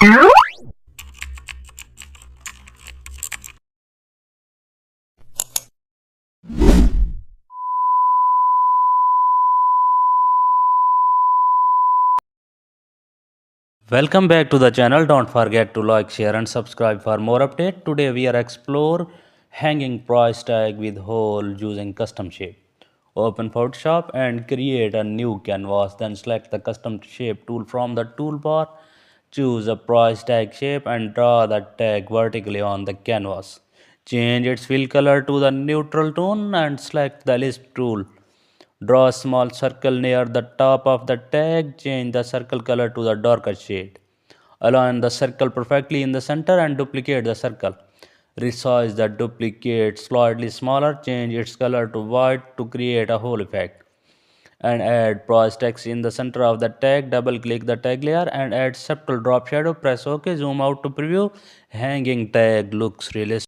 Welcome back to the channel. Don't forget to like, share and subscribe for more update. Today we are explore hanging price tag with hole using custom shape. Open Photoshop and create a new canvas. Then select the custom shape tool from the toolbar. Choose a price tag shape and draw the tag vertically on the canvas. Change its fill color to the neutral tone and select the lisp tool. Draw a small circle near the top of the tag. Change the circle color to the darker shade. Align the circle perfectly in the center and duplicate the circle. Resize the duplicate slightly smaller. Change its color to white to create a hole effect. And add price text in the center of the tag. Double click the tag layer and add subtle drop shadow. Press OK. Zoom out to preview. Hanging tag looks realistic.